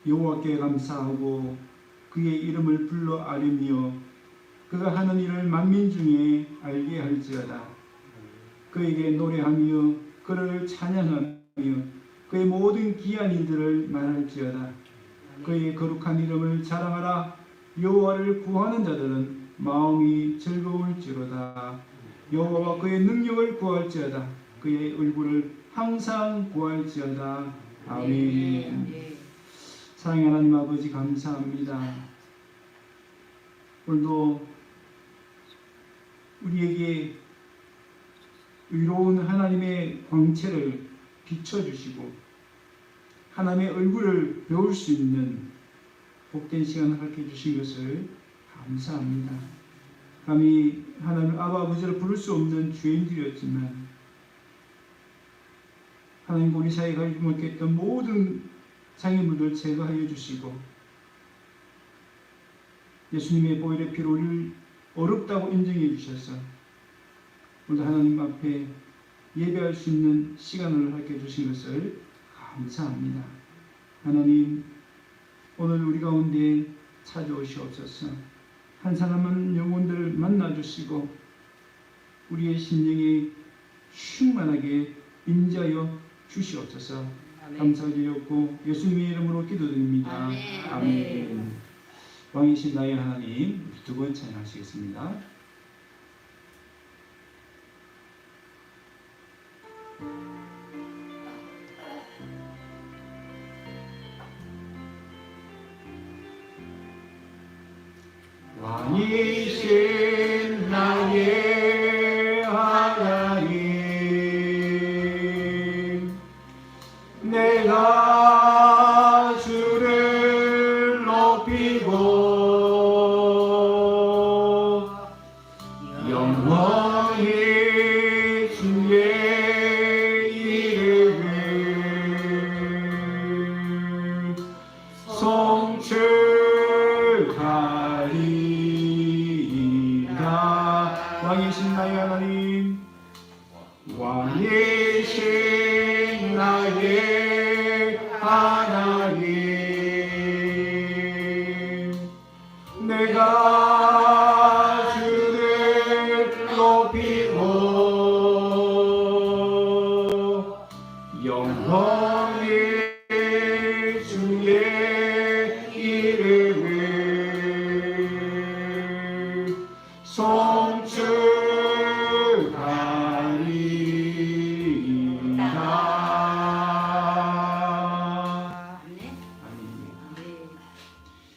여호와께 감사하고 그의 이름을 불러 아뢰며 그가 하는 일을 만민 중에 알게 할지어다. 그에게 노래하며 그를 찬양하며 그의 모든 귀한 일들을 말할지어다. 그의 거룩한 이름을 자랑하라. 여호와를 구하는 자들은 마음이 즐거울지로다. 여호와와 그의 능력을 구할지어다. 그의 얼굴을 항상 구할지어다. 아멘. 사랑하는 하나님 아버지 감사합니다. 오늘도 우리에게 의로운 하나님의 광채를 비춰주시고 하나님의 얼굴을 배울 수 있는 복된 시간을 갖게 주신 것을 감사합니다. 감히 하나님 아버지를 부를 수 없는 죄인들이었지만 하나님 우리 사이에 가지고 못했던 모든 장애물들 제거하여 주시고 예수님의 보혈의 피로 우리를 어렵다고 인정해 주셔서 오늘 하나님 앞에 예배할 수 있는 시간을 갖게 주신 것을 감사합니다. 하나님 오늘 우리 가운데 찾아오시옵소서. 한 사람은 영혼들을 만나주시고 우리의 심령에 충만하게 임재하여 주시옵소서. 감사드렸고 예수님의 이름으로 기도드립니다. 아멘. 왕이신 나의 하나님, 두 번 찬양하시겠습니다. 왕이신 나의 하나님, 내가 주를 높이고 영원히 주의 이름을 송축하리이다. 왕이신 나의 하나님, 왕이신 나의 하나님, 내가 주를 높이고 영원히 주의 이름을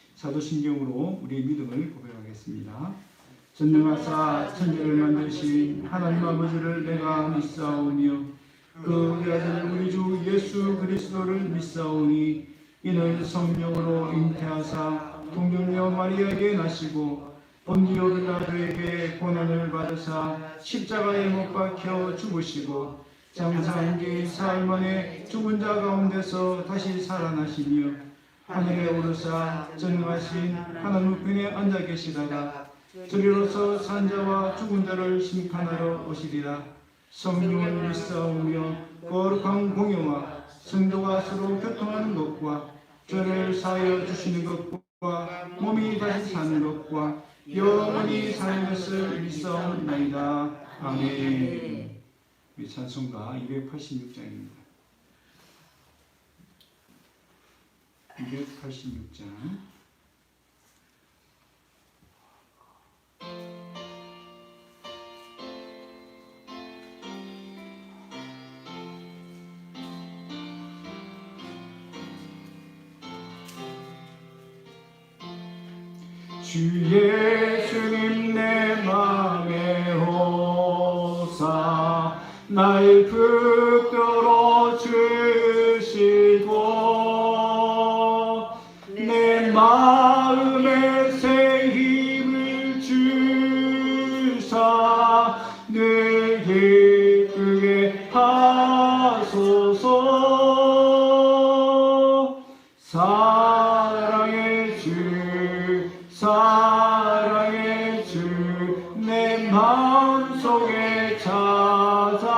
송축하리이다. 사도신경으로 우리의 믿음을 고백하겠습니다. 전능하사 천지를 만드신 하나님 아버지를 내가 믿사오며 그 우리 아들 우리 주 예수 그리스도를 믿사오니 이는 성령으로 잉태하사 동정녀 마리아에게 나시고 본디오 빌라도에게 고난을 받으사 십자가에 못 박혀 죽으시고 장사한 지 사흘 만에 죽은 자 가운데서 다시 살아나시며 하늘에 오르사 전능하신 하나님 우편에 앉아 계시다가 저리로서 산 자와 죽은 자를 심판하러 오시리라. 성령을 믿사오며 거룩한 공예와 성도가 서로 교통하는 것과 죄를 사하여 주시는 것과 몸이 다시 사는 것과 영원히 사는 것을 믿사옵나이다. 아멘. 우리 찬송가 286장입니다. 286장. 주 예수님 내 맘에 오사 날 붙들어 주시고 내 마음에 새 힘을 주사 늘 기쁘게 하소서. 사랑의 주 내 마음속에 찾아오사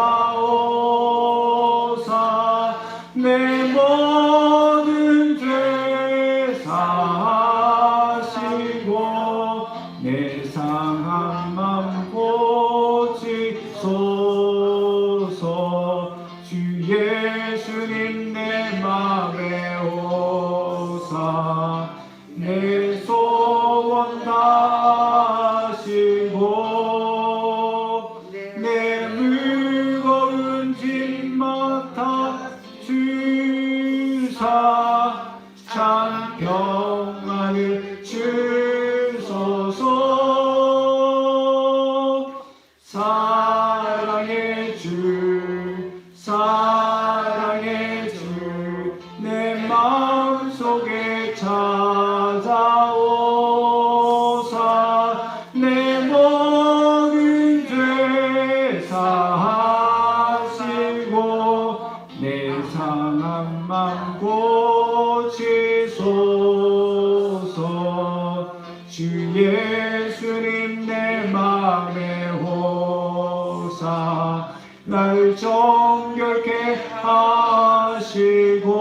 날 정결케 하시고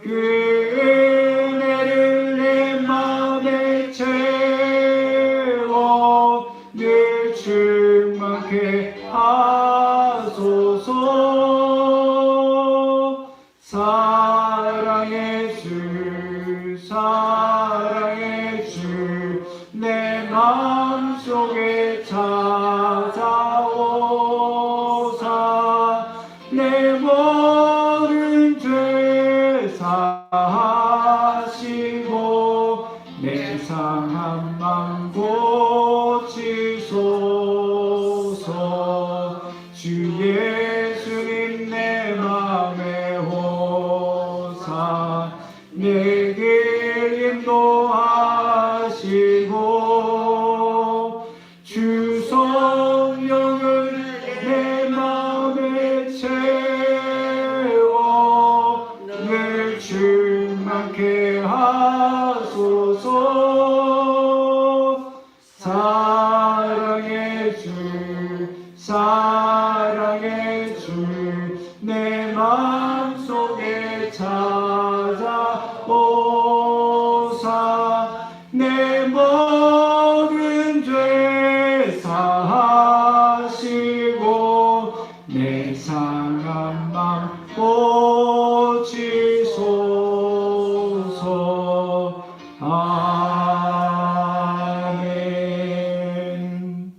그 은혜를 내 맘에 채워 늘 충만케 하소서. 사랑의 주 사랑의 주 내 마음속에 찾아오사 내 모든 죄 사하시고 내 상한 맘 고치소서. 주 예수님 내 맘에 오사 내 길 인도하시고 주 성령을 내 맘에 채워 늘 충만케 하소서. 사랑의 주 사랑의 주 내 마음속에 찾아오사 내 모든 죄 사하시고 내 상한 맘 고치소서. 아멘.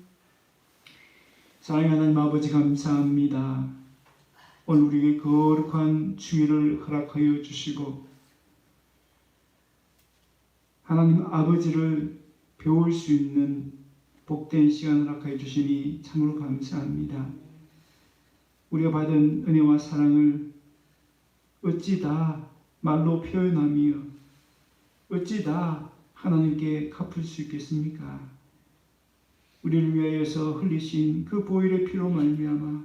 사랑하는 하나님 아버지 감사합니다. 오늘 우리에게 거룩한 주일을 허락하여 주시고 하나님 아버지를 배울 수 있는 복된 시간을 허락하여 주시니 참으로 감사합니다. 우리가 받은 은혜와 사랑을 어찌 다 말로 표현하며 어찌 다 하나님께 갚을 수 있겠습니까? 우리를 위하여서 흘리신 그 보혈의 피로 말미암아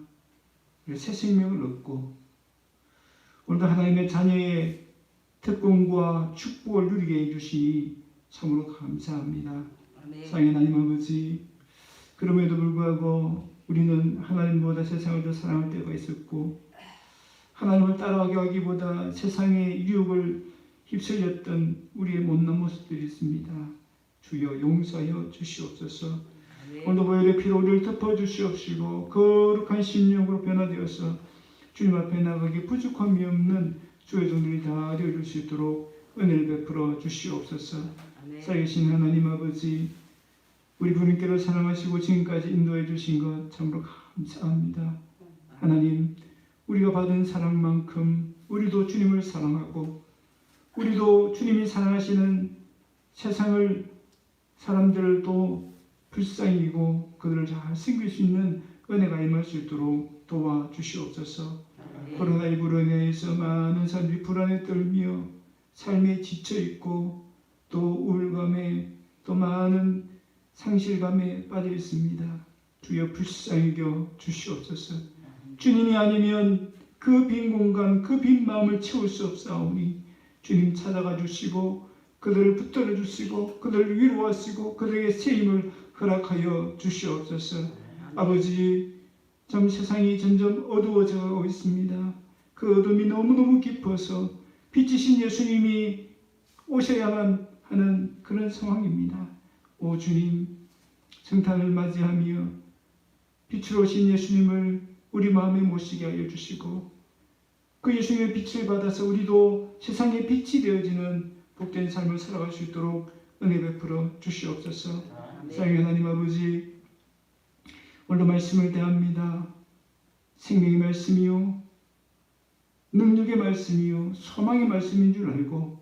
새 생명을 얻고 오늘도 하나님의 자녀의 특권과 축복을 누리게 해주시니 참으로 감사합니다. 사랑의 하나님 아버지, 그럼에도 불구하고 우리는 하나님보다 세상을 더 사랑할 때가 있었고 하나님을 따라가게 하기보다 세상의 유혹을 휩쓸렸던 우리의 못난 모습들이 있습니다. 주여 용서하여 주시옵소서. 오늘도 보혈의 피로 우리를 덮어주시옵시고 거룩한 심령으로 변화되어서 주님 앞에 나가기 부족함이 없는 주의 종들이 다 되어줄 수 있도록 은혜를 베풀어 주시옵소서. 살아계신 하나님 아버지, 우리 부님께로 사랑하시고 지금까지 인도해 주신 것 참으로 감사합니다. 하나님, 우리가 받은 사랑만큼 우리도 주님을 사랑하고 우리도 주님이 사랑하시는 세상을 사람들을 또 불쌍히 여기고 그들을 잘 섬길 수 있는 은혜가 임할 수 있도록 도와주시옵소서. 코로나19로 인해서 많은 사람들이 불안에 떨며 삶에 지쳐있고 또 우울감에 또 많은 상실감에 빠져 있습니다. 주여 불쌍히 여겨 주시옵소서. 주님이 아니면 그 빈 공간, 그 빈 마음을 채울 수 없사오니 주님 찾아가 주시고 그들을 붙들어 주시고 그들을 위로하시고 그들에게 새 힘을 허락하여 주시옵소서. 아버지, 참 세상이 점점 어두워져 가고 있습니다. 그 어둠이 너무너무 깊어서 빛이신 예수님이 오셔야만 하는 그런 상황입니다. 오 주님, 성탄을 맞이하며 빛으로 오신 예수님을 우리 마음에 모시게 하여 주시고 그 예수님의 빛을 받아서 우리도 세상의 빛이 되어지는 복된 삶을 살아갈 수 있도록 은혜 베풀어 주시옵소서. 사랑의 하나님 아버지, 오늘도 말씀을 대합니다. 생명의 말씀이요 능력의 말씀이요 소망의 말씀인 줄 알고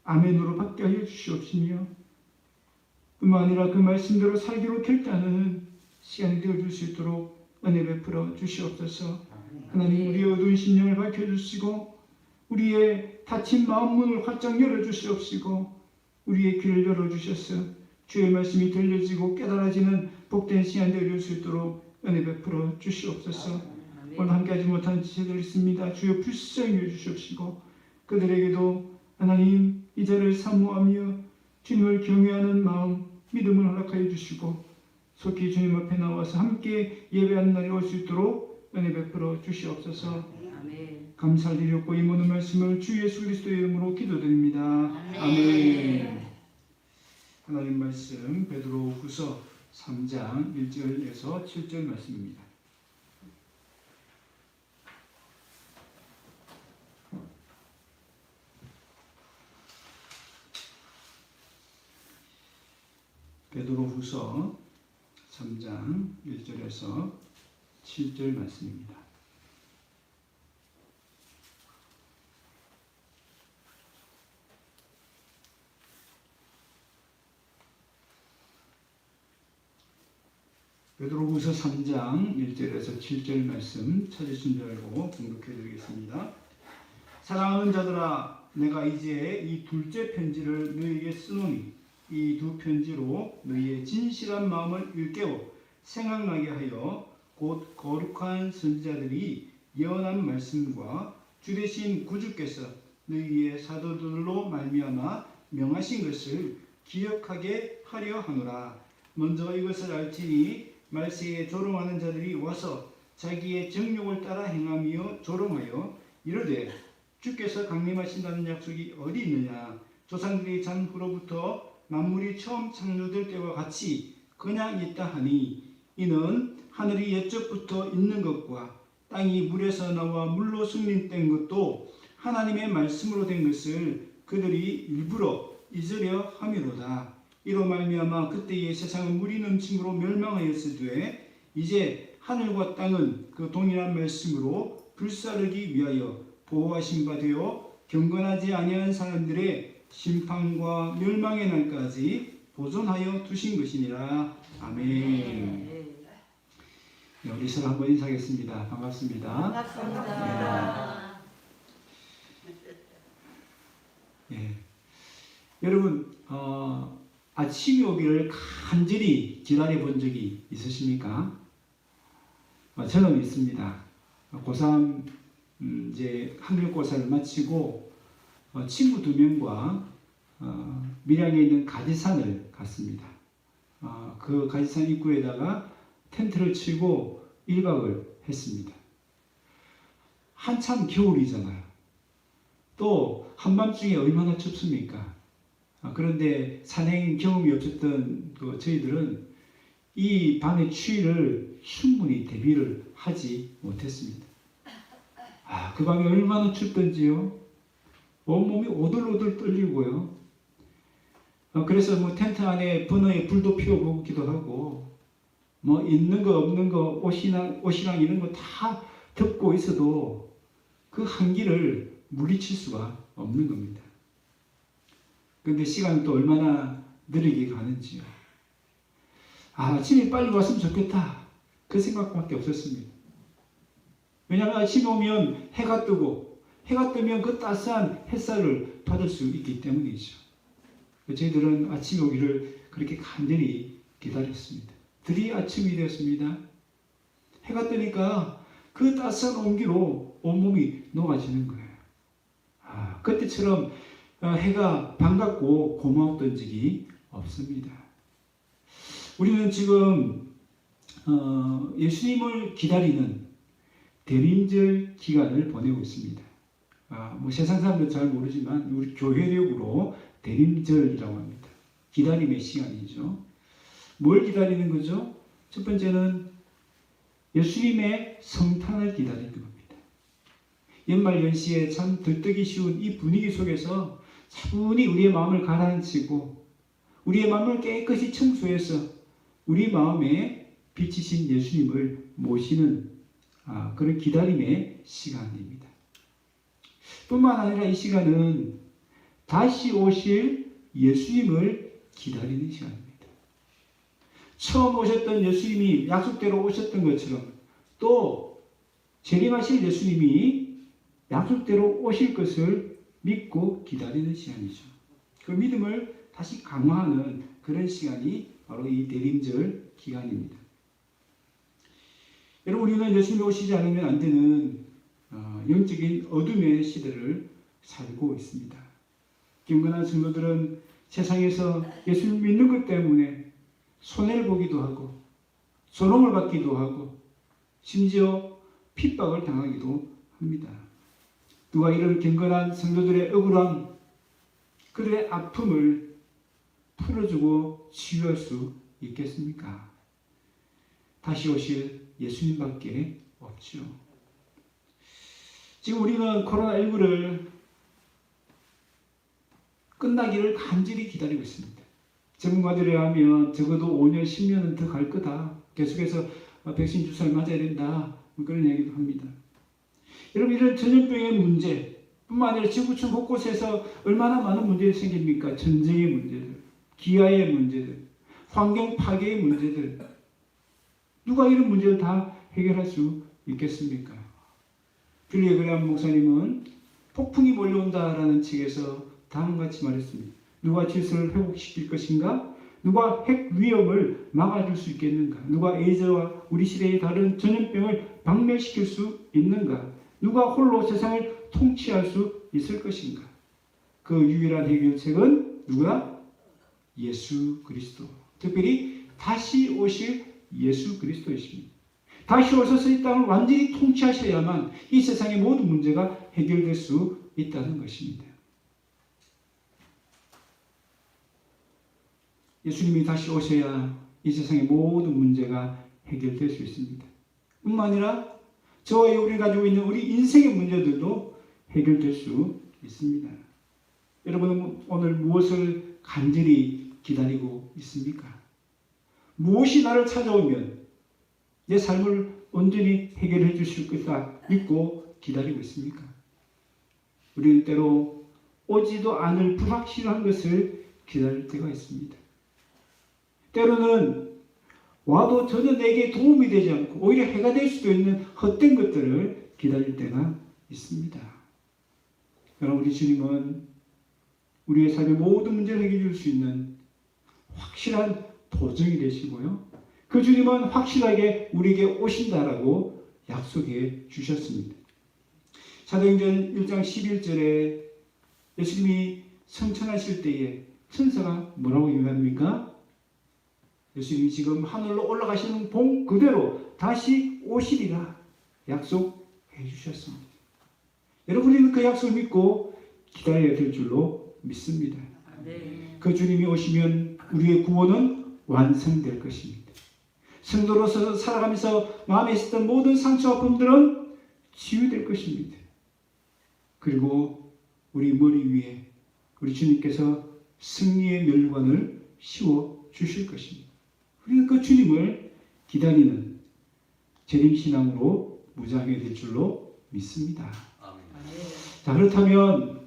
아멘으로 받게 하여 주시옵시며 뿐만 아니라 그 말씀대로 살기로 결단하는 시간이 되어줄 수 있도록 은혜 베풀어 주시옵소서. 하나님, 우리의 어두운 심령을 밝혀주시고 우리의 닫힌 마음 문을 활짝 열어주시옵시고 우리의 귀를 열어주셔서 주의 말씀이 들려지고 깨달아지는 복된 시간 되어줄 수 있도록 은혜 베풀어 주시옵소서. 오늘 함께하지 못한 지체들 있습니다. 주여 불쌍히 여주시옵시고 그들에게도 하나님 이 자를 사모하며 주님을 경외하는 마음, 믿음을 허락하여 주시고 속히 주님 앞에 나와서 함께 예배하는 날이 올 수 있도록 은혜 베풀어 주시옵소서. 아멘. 감사를 드렸고 이 모든 말씀을 주 예수 그리스도의 이름으로 기도드립니다. 아멘. 하나님 말씀 베드로후서 3장 1절에서 7절 말씀입니다. 베드로후서 3장 1절에서 7절 말씀입니다. 베드로후서 3장 1절에서 7절 말씀 찾으신 줄 알고 봉독해 드리겠습니다. 사랑하는 자들아, 내가 이제 이 둘째 편지를 너희에게 쓰노니 이 두 편지로 너희의 진실한 마음을 일깨워 생각나게 하여 곧 거룩한 선지자들이 예언한 말씀과 주 되신 구주께서 너희의 사도들로 말미암아 명하신 것을 기억하게 하려 하노라. 먼저 이것을 알지니 말세에 조롱하는 자들이 와서 자기의 정욕을 따라 행하며 조롱하여 이르되 주께서 강림하신다는 약속이 어디 있느냐. 조상들이 잔 후로부터 만물이 처음 창조될 때와 같이 그냥 있다 하니 이는 하늘이 옛적부터 있는 것과 땅이 물에서 나와 물로 승림된 것도 하나님의 말씀으로 된 것을 그들이 일부러 잊으려 함이로다. 이로 말미암아 그때의 세상은 물이 넘침으로 멸망하였으되 이제 하늘과 땅은 그 동일한 말씀으로 불사르기 위하여 보호하신 바 되어 경건하지 아니한 사람들의 심판과 멸망의 날까지 보존하여 두신 것이니라. 아멘. 네, 우리 서로 한번 인사하겠습니다. 반갑습니다. 반갑습니다. 네. 여러분 아침이 오기를 간절히 기다려 본 적이 있으십니까? 저는 있습니다. 고3 이제 학력고사를 마치고 친구 2명과 밀양에 있는 가지산을 갔습니다. 그 가지산 입구에다가 텐트를 치고 1박을 했습니다. 한참 겨울이잖아요. 또 한밤중에 얼마나 춥습니까? 그런데 산행 경험이 없었던 저희들은 이 밤의 추위를 충분히 대비를 하지 못했습니다. 그 밤에 얼마나 춥던지요. 온몸이 오들오들 떨리고요. 그래서 텐트 안에 버너에 불도 피워보기도 하고 있는 거 없는 거 옷이랑 이런 거 다 덮고 있어도 그 한기를 물리칠 수가 없는 겁니다. 그런데 시간은 또 얼마나 느리게 가는지요. 아침이 빨리 왔으면 좋겠다. 그 생각밖에 없었습니다. 왜냐하면 아침에 오면 해가 뜨고 해가 뜨면 그 따스한 햇살을 받을 수 있기 때문이죠. 저희들은 아침이 오기를 그렇게 간절히 기다렸습니다. 드디어 아침이 되었습니다. 해가 뜨니까 그 따스한 온기로 온몸이 녹아지는 거예요. 그때처럼 해가 반갑고 고마웠던 적이 없습니다. 우리는 지금 예수님을 기다리는 대림절 기간을 보내고 있습니다. 세상 사람들은 잘 모르지만 우리 교회력으로 대림절이라고 합니다. 기다림의 시간이죠. 뭘 기다리는 거죠? 첫 번째는 예수님의 성탄을 기다리는 겁니다. 연말 연시에 참 들뜨기 쉬운 이 분위기 속에서 차분히 우리의 마음을 가라앉히고 우리의 마음을 깨끗이 청소해서 우리 마음에 비치신 예수님을 모시는 그런 기다림의 시간입니다. 뿐만 아니라 이 시간은 다시 오실 예수님을 기다리는 시간입니다. 처음 오셨던 예수님이 약속대로 오셨던 것처럼 또 재림하실 예수님이 약속대로 오실 것을 믿고 기다리는 시간이죠. 그 믿음을 다시 강화하는 그런 시간이 바로 이 대림절 기간입니다. 여러분, 우리는 예수님이 오시지 않으면 안 되는 영적인 어둠의 시대를 살고 있습니다. 경건한 성도들은 세상에서 예수님 믿는 것 때문에 손해를 보기도 하고 소롱을 받기도 하고 심지어 핍박을 당하기도 합니다. 누가 이런 경건한 성도들의 억울함, 그들의 아픔을 풀어주고 치유할 수 있겠습니까? 다시 오실 예수님밖에 없죠. 지금 우리는 코로나19를 끝나기를 간절히 기다리고 있습니다. 전문가들에 하면 적어도 5년, 10년은 더 갈 거다. 계속해서 백신 주사를 맞아야 된다. 그런 얘기도 합니다. 여러분, 이런 전염병의 문제 뿐만 아니라 지구촌 곳곳에서 얼마나 많은 문제가 생깁니까? 전쟁의 문제들, 기아의 문제들, 환경 파괴의 문제들. 누가 이런 문제를 다 해결할 수 있겠습니까? 빌리 그레이엄 목사님은 폭풍이 몰려온다라는 책에서 다음과 같이 말했습니다. 누가 질서를 회복시킬 것인가? 누가 핵 위험을 막아줄 수 있겠는가? 누가 에이즈와 우리 시대의 다른 전염병을 박멸시킬 수 있는가? 누가 홀로 세상을 통치할 수 있을 것인가? 그 유일한 해결책은 누구야? 예수 그리스도. 특별히 다시 오실 예수 그리스도이십니다. 다시 오셔서 이 땅을 완전히 통치하셔야만 이 세상의 모든 문제가 해결될 수 있다는 것입니다. 예수님이 다시 오셔야 이 세상의 모든 문제가 해결될 수 있습니다. 뿐만 아니라 저와 우리 가지고 있는 우리 인생의 문제들도 해결될 수 있습니다. 여러분은 오늘 무엇을 간절히 기다리고 있습니까? 무엇이 나를 찾아오면 내 삶을 온전히 해결해 주실 것이다 믿고 기다리고 있습니까? 우리는 때로 오지도 않을 불확실한 것을 기다릴 때가 있습니다. 때로는 와도 전혀 내게 도움이 되지 않고 오히려 해가 될 수도 있는 헛된 것들을 기다릴 때가 있습니다. 그러나 우리 주님은 우리의 삶의 모든 문제를 해결해 줄 수 있는 확실한 보증이 되시고요. 그 주님은 확실하게 우리에게 오신다라고 약속해 주셨습니다. 사도행전 1장 11절에 예수님이 성천하실 때에 천사가 뭐라고 얘기합니까? 예수님이 지금 하늘로 올라가시는 본 그대로 다시 오시리라 약속해 주셨습니다. 여러분은 그 약속을 믿고 기다려야 될 줄로 믿습니다. 네. 그 주님이 오시면 우리의 구원은 완성될 것입니다. 성도로서 살아가면서 마음에 있었던 모든 상처와 아픔들은 치유될 것입니다. 그리고 우리 머리 위에 우리 주님께서 승리의 멸관을 씌워 주실 것입니다. 우리는 그 주님을 기다리는 재림신앙으로 무장해야 될 줄로 믿습니다. 자, 그렇다면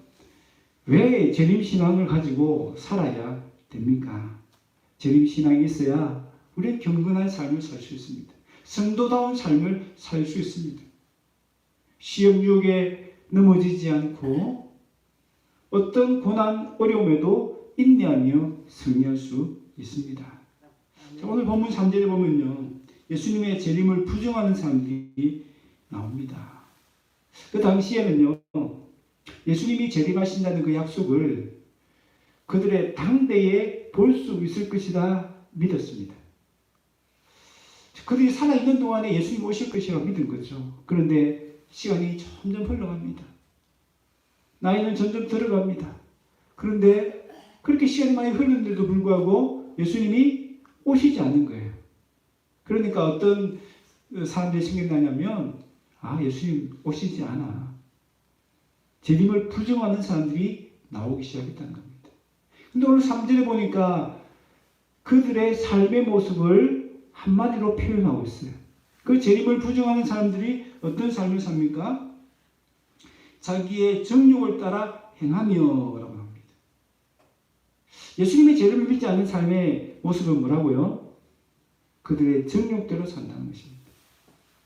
왜 재림신앙을 가지고 살아야 됩니까? 재림신앙이 있어야 우리는 경건한 삶을 살 수 있습니다. 성도다운 삶을 살 수 있습니다. 시험 유혹에 넘어지지 않고 어떤 고난 어려움에도 인내하며 승리할 수 있습니다. 자, 오늘 본문 3절에 보면요, 예수님의 재림을 부정하는 사람들이 나옵니다. 그 당시에는요, 예수님이 재림하신다는 그 약속을 그들의 당대에 볼 수 있을 것이다 믿었습니다. 그들이 살아있는 동안에 예수님 오실 것이라고 믿은 거죠. 그런데 시간이 점점 흘러갑니다. 나이는 점점 들어갑니다. 그런데 그렇게 시간이 많이 흘렀는데도 불구하고 예수님이 오시지 않는 거예요. 그러니까 어떤 사람들이 생각나냐면, 예수님 오시지 않아. 재림을 부정하는 사람들이 나오기 시작했다는 겁니다. 근데 오늘 3절에 보니까 그들의 삶의 모습을 한마디로 표현하고 있어요. 그 재림을 부정하는 사람들이 어떤 삶을 삽니까? 자기의 정욕을 따라 행하며 라고 합니다. 예수님의 재림을 믿지 않는 삶의 모습은 뭐라고요? 그들의 정욕대로 산다는 것입니다.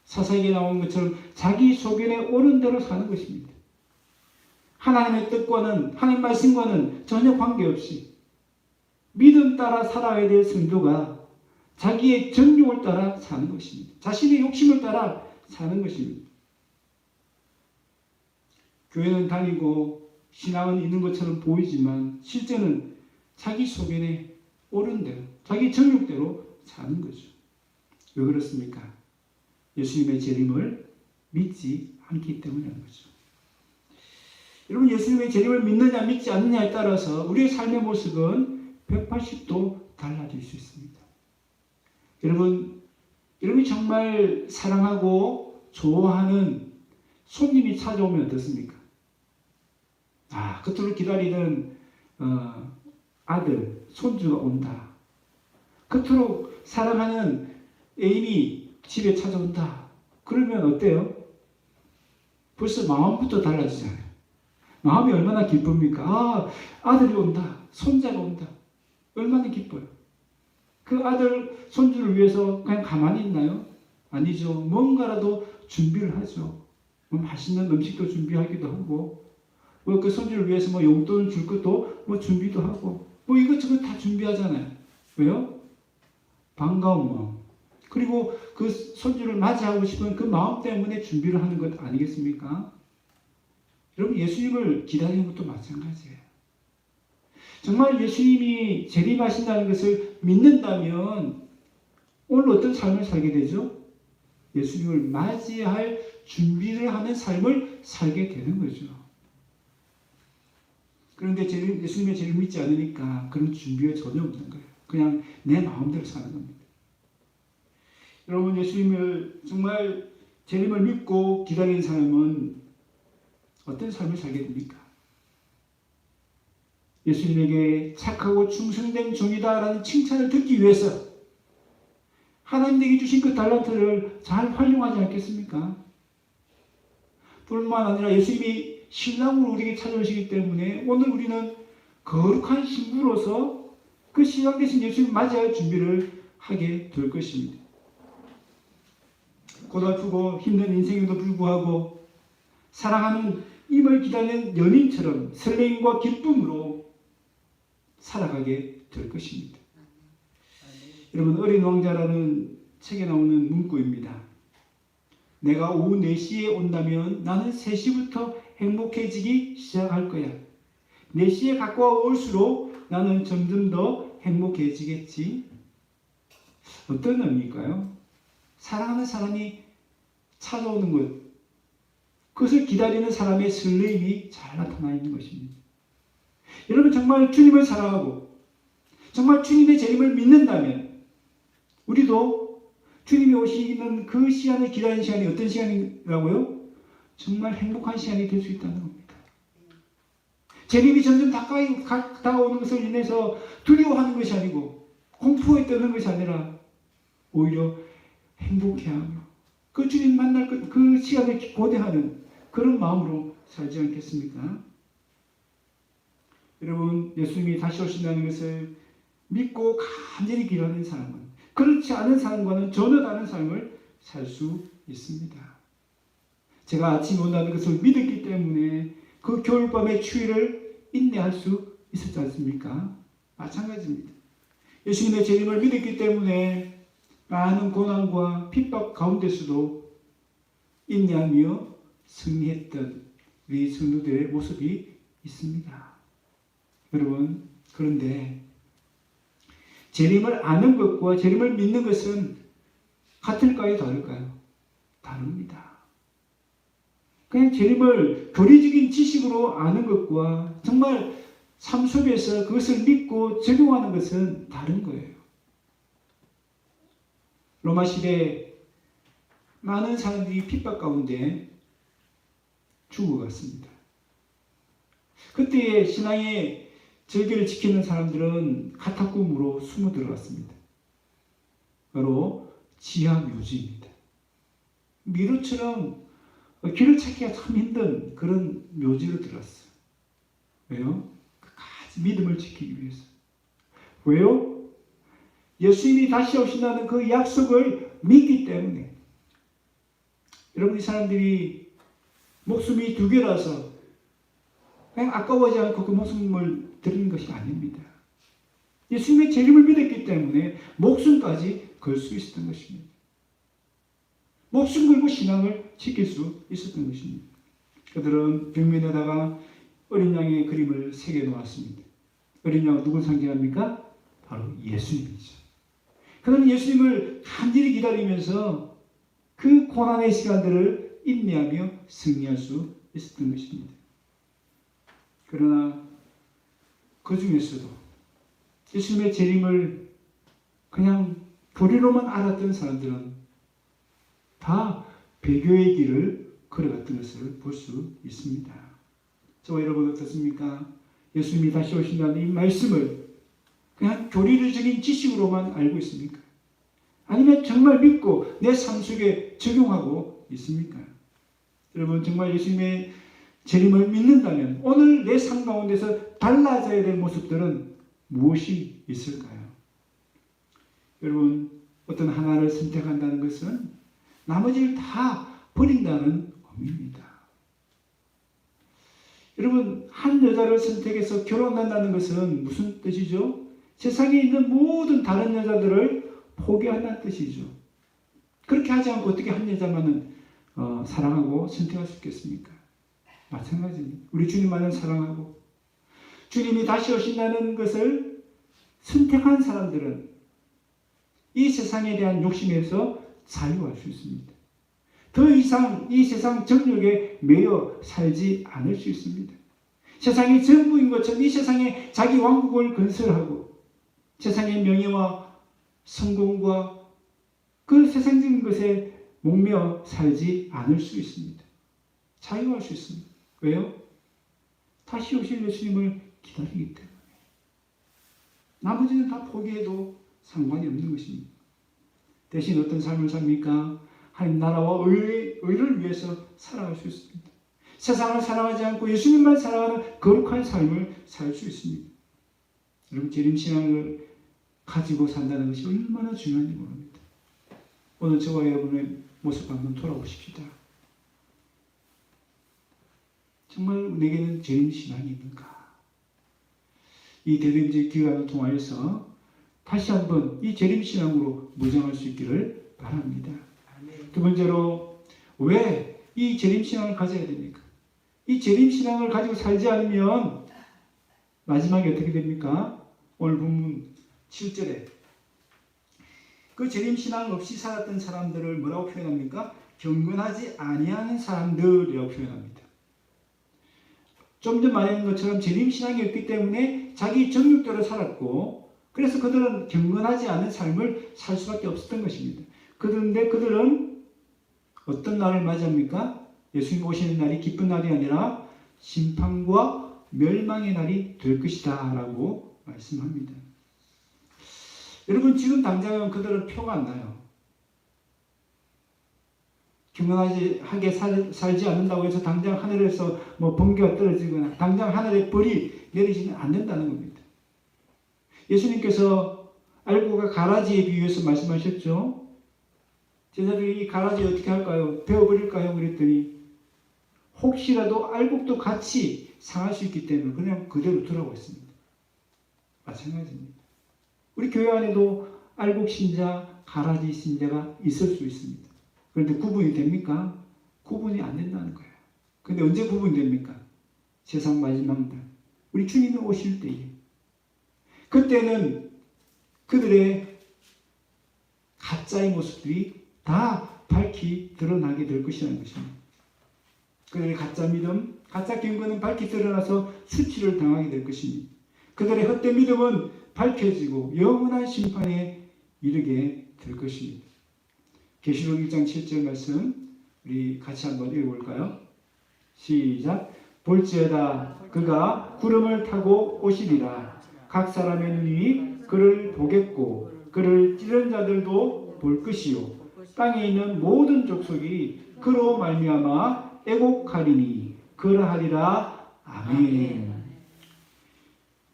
사사기에 나온 것처럼 자기 소견에 옳은 대로 사는 것입니다. 하나님의 뜻과는, 하나님 말씀과는 전혀 관계없이 믿음 따라 살아야 될 성도가 자기의 정욕을 따라 사는 것입니다. 자신의 욕심을 따라 사는 것입니다. 교회는 다니고 신앙은 있는 것처럼 보이지만 실제는 자기 소견에 옳은 대로, 자기 정욕대로 사는 거죠. 왜 그렇습니까? 예수님의 재림을 믿지 않기 때문인 거죠. 여러분, 예수님의 재림을 믿느냐 믿지 않느냐에 따라서 우리의 삶의 모습은 180도 달라질 수 있습니다. 여러분이 정말 사랑하고 좋아하는 손님이 찾아오면 어떻습니까? 그토록 기다리던 아들, 손주가 온다. 그토록 사랑하는 애인이 집에 찾아온다. 그러면 어때요? 벌써 마음부터 달라지잖아요. 마음이 얼마나 기쁩니까? 아들이 온다. 손자가 온다. 얼마나 기뻐요. 그 아들, 손주를 위해서 그냥 가만히 있나요? 아니죠. 뭔가라도 준비를 하죠. 맛있는 음식도 준비하기도 하고, 그 손주를 위해서 용돈을 줄 것도 준비도 하고, 이것저것 다 준비하잖아요. 왜요? 반가운 마음. 그리고 그 손주를 맞이하고 싶은 그 마음 때문에 준비를 하는 것 아니겠습니까? 여러분, 예수님을 기다리는 것도 마찬가지예요. 정말 예수님이 재림하신다는 것을 믿는다면 오늘 어떤 삶을 살게 되죠? 예수님을 맞이할 준비를 하는 삶을 살게 되는 거죠. 그런데 예수님의 재림을 믿지 않으니까 그런 준비가 전혀 없는 거예요. 그냥 내 마음대로 사는 겁니다. 여러분, 예수님을 정말 재림을 믿고 기다리는 사람은 어떤 삶을 살게 됩니까? 예수님에게 착하고 충성된 종이다라는 칭찬을 듣기 위해서 하나님에게 주신 그 달란트를 잘 활용하지 않겠습니까? 뿐만 아니라 예수님이 신랑으로 우리에게 찾아오시기 때문에 오늘 우리는 거룩한 신부로서 그 신랑 대신 예수님을 맞이할 준비를 하게 될 것입니다. 고달프고 힘든 인생에도 불구하고 사랑하는 임을 기다리는 연인처럼 설렘과 기쁨으로 살아가게 될 것입니다. 여러분, 어린 왕자라는 책에 나오는 문구입니다. 내가 오후 4시에 온다면 나는 3시부터 행복해지기 시작할 거야. 4시에 가까워 올수록 나는 점점 더 행복해지겠지. 어떤 의미일까요? 사랑하는 사람이 찾아오는 것, 그것을 기다리는 사람의 설렘이 잘 나타나 있는 것입니다. 여러분, 정말 주님을 사랑하고 정말 주님의 재림을 믿는다면 우리도 주님이 오시는 그 시간을 기다리는 시간이 어떤 시간이라고요? 정말 행복한 시간이 될 수 있다는 겁니다. 재림이 점점 가까이 다가오는 것을 인해서 두려워하는 것이 아니고 공포에 떠는 것이 아니라 오히려 행복해하며 그 주님 만날 그 시간을 고대하는 그런 마음으로 살지 않겠습니까? 여러분, 예수님이 다시 오신다는 것을 믿고 간절히 기도하는 사람은 그렇지 않은 사람과는 전혀 다른 삶을 살 수 있습니다. 제가 아침에 온다는 것을 믿었기 때문에 그 겨울밤의 추위를 인내할 수 있었지 않습니까? 마찬가지입니다. 예수님의 재림을 믿었기 때문에 많은 고난과 핍박 가운데서도 인내하며 승리했던 우리 성도들의 모습이 있습니다. 여러분, 그런데 재림을 아는 것과 재림을 믿는 것은 같을까요? 다를까요? 다릅니다. 그냥 재림을 교리적인 지식으로 아는 것과 정말 삶 속에서 그것을 믿고 적용하는 것은 다른 거예요. 로마 시대에 많은 사람들이 핍박 가운데 죽어갔습니다. 그때의 신앙의 절개를 지키는 사람들은 카타콤으로 숨어 들어갔습니다. 바로 지하 묘지입니다. 미로처럼 길을 찾기가 참 힘든 그런 묘지로 들어갔어요. 왜요? 끝까지 믿음을 지키기 위해서. 왜요? 예수님이 다시 오신다는 그 약속을 믿기 때문에. 여러분, 이 사람들이 목숨이 2개라서 그냥 아까워하지 않고 그 목숨을 드리는 것이 아닙니다. 예수님의 재림을 믿었기 때문에 목숨까지 걸 수 있었던 것입니다. 목숨 걸고 신앙을 지킬 수 있었던 것입니다. 그들은 벽면에다가 어린 양의 그림을 새겨 놓았습니다. 어린 양은 누굴 상징합니까? 바로 예수님이죠. 그는 예수님을 간절히 기다리면서 그 고난의 시간들을 인내하며 승리할 수 있었던 것입니다. 그러나 그 중에서도 예수님의 재림을 그냥 교리로만 알았던 사람들은 다 배교의 길을 걸어갔던 것을 볼 수 있습니다. 저와 여러분 어떻습니까? 예수님이 다시 오신다는 이 말씀을 그냥 교리적인 지식으로만 알고 있습니까? 아니면 정말 믿고 내 삶 속에 적용하고 있습니까? 여러분 정말 예수님의 재림을 믿는다면 오늘 내 삶 가운데서 달라져야 될 모습들은 무엇이 있을까요? 여러분 어떤 하나를 선택한다는 것은 나머지를 다 버린다는 의미입니다. 여러분 한 여자를 선택해서 결혼한다는 것은 무슨 뜻이죠? 세상에 있는 모든 다른 여자들을 포기한다는 뜻이죠. 그렇게 하지 않고 어떻게 한 여자만은 사랑하고 선택할 수 있겠습니까? 마찬가지입니다. 우리 주님만은 사랑하고 주님이 다시 오신다는 것을 선택한 사람들은 이 세상에 대한 욕심에서 자유할 수 있습니다. 더 이상 이 세상 정욕에 매여 살지 않을 수 있습니다. 세상이 전부인 것처럼 이 세상에 자기 왕국을 건설하고 세상의 명예와 성공과 그 세상적인 것에 목매어 살지 않을 수 있습니다. 자유할 수 있습니다. 왜요? 다시 오실 예수님을 기다리기 때문에. 나머지는 다 포기해도 상관이 없는 것입니다. 대신 어떤 삶을 삽니까? 하나님 나라와 의를 위해서 살아갈 수 있습니다. 세상을 사랑하지 않고 예수님만 사랑하는 거룩한 삶을 살 수 있습니다. 여러분 재림신앙을 가지고 산다는 것이 얼마나 중요한지 모릅니다. 오늘 저와 여러분의 모습 한번 돌아보십시다. 정말 내게는 재림신앙이 있는가? 이 대림제 기간을 통하여서 다시 한번 이 재림신앙으로 무장할 수 있기를 바랍니다. 두 번째로 왜 이 재림신앙을 가져야 됩니까? 이 재림신앙을 가지고 살지 않으면 마지막에 어떻게 됩니까? 오늘 본문 7절에 그 재림신앙 없이 살았던 사람들을 뭐라고 표현합니까? 경건하지 아니하는 사람들이라고 표현합니다. 좀 전 말한 것처럼 재림신앙이 없기 때문에 자기 정욕대로 살았고 그래서 그들은 경건하지 않은 삶을 살 수밖에 없었던 것입니다. 그런데 그들은 어떤 날을 맞이합니까? 예수님 오시는 날이 기쁜 날이 아니라 심판과 멸망의 날이 될 것이다 라고 말씀합니다. 여러분 지금 당장은 그들은 표가 안 나요. 경건하게 살지 않는다고 해서 당장 하늘에서 번개가 떨어지거나 당장 하늘에 벌이 내리지는 않는다는 겁니다. 예수님께서 알곡과 가라지에 비유해서 말씀하셨죠. 제자들이 이 가라지 어떻게 할까요? 베어버릴까요? 그랬더니 혹시라도 알곡도 같이 상할 수 있기 때문에 그냥 그대로 두라고 했습니다. 마찬가지입니다. 우리 교회 안에도 알곡 신자, 가라지 신자가 있을 수 있습니다. 그런데 구분이 됩니까? 구분이 안 된다는 거예요. 그런데 언제 구분이 됩니까? 세상 마지막 날. 우리 주님이 오실 때에. 그때는 그들의 가짜의 모습들이 다 밝히 드러나게 될 것이라는 것입니다. 그들의 가짜 믿음, 가짜 경건은 밝히 드러나서 수치를 당하게 될 것입니다. 그들의 헛된 믿음은 밝혀지고 영원한 심판에 이르게 될 것입니다. 계시록 1장 7절 말씀 우리 같이 한번 읽어볼까요? 시작. 볼지어다 그가 구름을 타고 오시리라. 각 사람의 눈이 그를 보겠고 그를 찌른 자들도 볼 것이요 땅에 있는 모든 족속이 그로 말미암아 애곡하리니 그러하리라. 아멘.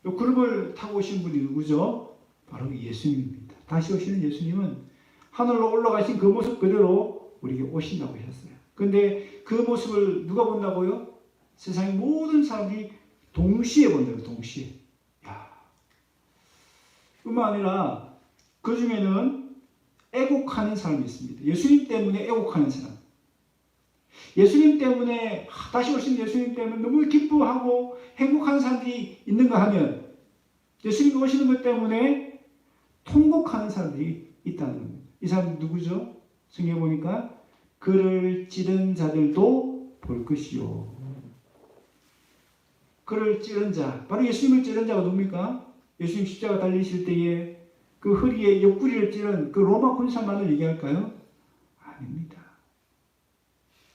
이 구름을 타고 오신 분이 누구죠? 바로 예수님입니다. 다시 오시는 예수님은 하늘로 올라가신 그 모습 그대로 우리에게 오신다고 하셨어요. 그런데 그 모습을 누가 본다고요? 세상의 모든 사람들이 동시에 본다고요. 동시에. 뿐만 아니라 그 중에는 애곡하는 사람이 있습니다. 예수님 때문에 애곡하는 사람. 예수님 때문에 다시 오신 예수님 때문에 너무 기뻐하고 행복한 사람들이 있는가 하면 예수님이 오시는 것 때문에 통곡하는 사람들이 있다는 겁니다. 이 사람 누구죠? 성경에 보니까 그를 찌른 자들도 볼 것이요. 그를 찌른 자, 바로 예수님을 찌른 자가 누굽니까? 예수님 십자가 달리실 때에 그 허리에 옆구리를 찌른 그 로마 군사만을 얘기할까요? 아닙니다.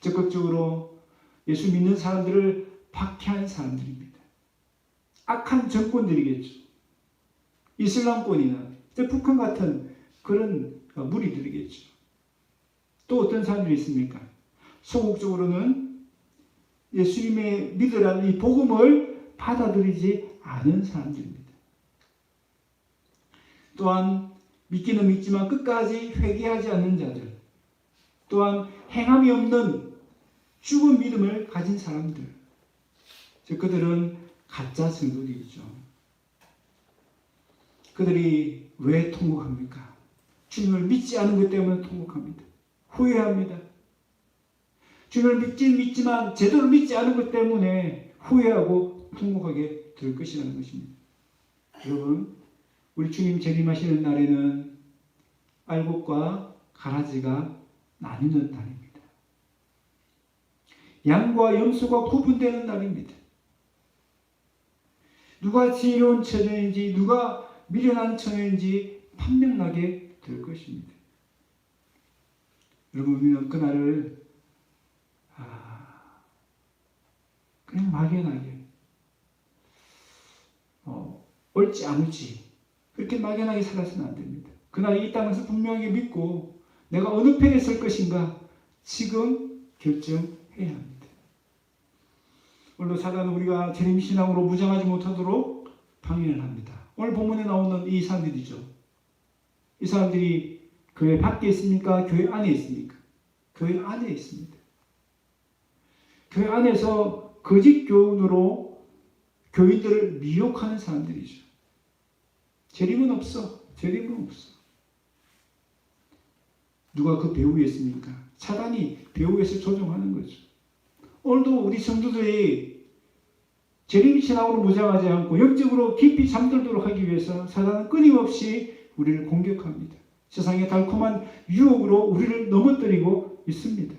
적극적으로 예수 믿는 사람들을 박해한 사람들입니다. 악한 정권들이겠죠. 이슬람권이나 북한 같은 그런 무리들이겠죠. 또 어떤 사람들이 있습니까? 소극적으로는 예수님의 믿으라는 이 복음을 받아들이지 않은 사람들입니다. 또한 믿기는 믿지만 끝까지 회개하지 않는 자들, 또한 행함이 없는 죽은 믿음을 가진 사람들, 즉 그들은 가짜 성도들이죠. 그들이 왜 통곡합니까? 주님을 믿지 않은 것 때문에 통곡합니다. 후회합니다. 주님을 믿긴 믿지만 제대로 믿지 않은 것 때문에 후회하고 통곡하게 될 것이라는 것입니다. 여러분, 우리 주님 재림하시는 날에는 알곡과 가라지가 나뉘는 날입니다. 양과 염소가 구분되는 날입니다. 누가 지혜로운 처녀인지 누가 미련한 처녀인지 판명나게 될 것입니다. 여러분, 우리는 그날을 그냥 막연하게 옳지 않을지 그렇게 막연하게 살아서는 안 됩니다. 그날 이 땅에서 분명하게 믿고 내가 어느 편에 설 것인가 지금 결정해야 합니다. 오늘도 사단은 우리가 재림신앙으로 무장하지 못하도록 방해를 합니다. 오늘 본문에 나오는 이 사람들이죠. 이 사람들이 교회 밖에 있습니까? 교회 안에 있습니까? 교회 안에 있습니다. 교회 안에서 거짓 교훈으로 교인들을 미혹하는 사람들이죠. 재림은 없어. 재림은 없어. 누가 그 배후 위에 있습니까? 사단이 배후 위에서 조종하는 거죠. 오늘도 우리 성도들이 재림신앙으로 무장하지 않고 영적으로 깊이 잠들도록 하기 위해서 사단은 끊임없이 우리를 공격합니다. 세상의 달콤한 유혹으로 우리를 넘어뜨리고 있습니다.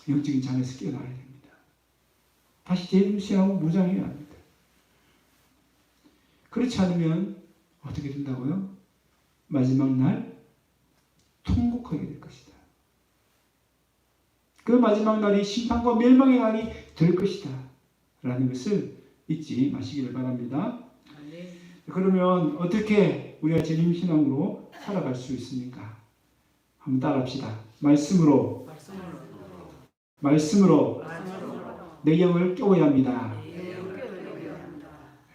영적인 잠에서 깨어나야 됩니다. 다시 재림신앙으로 무장해야 합니다. 그렇지 않으면 어떻게 된다고요? 마지막 날 통곡하게 될 것이다. 그 마지막 날이 심판과 멸망의 날이 될 것이다 라는 것을 잊지 마시기를 바랍니다. 그러면 어떻게 우리가 재림신앙으로 살아갈 수 있습니까? 한번 따라합시다. 말씀으로 내 영을 깨워야 합니다.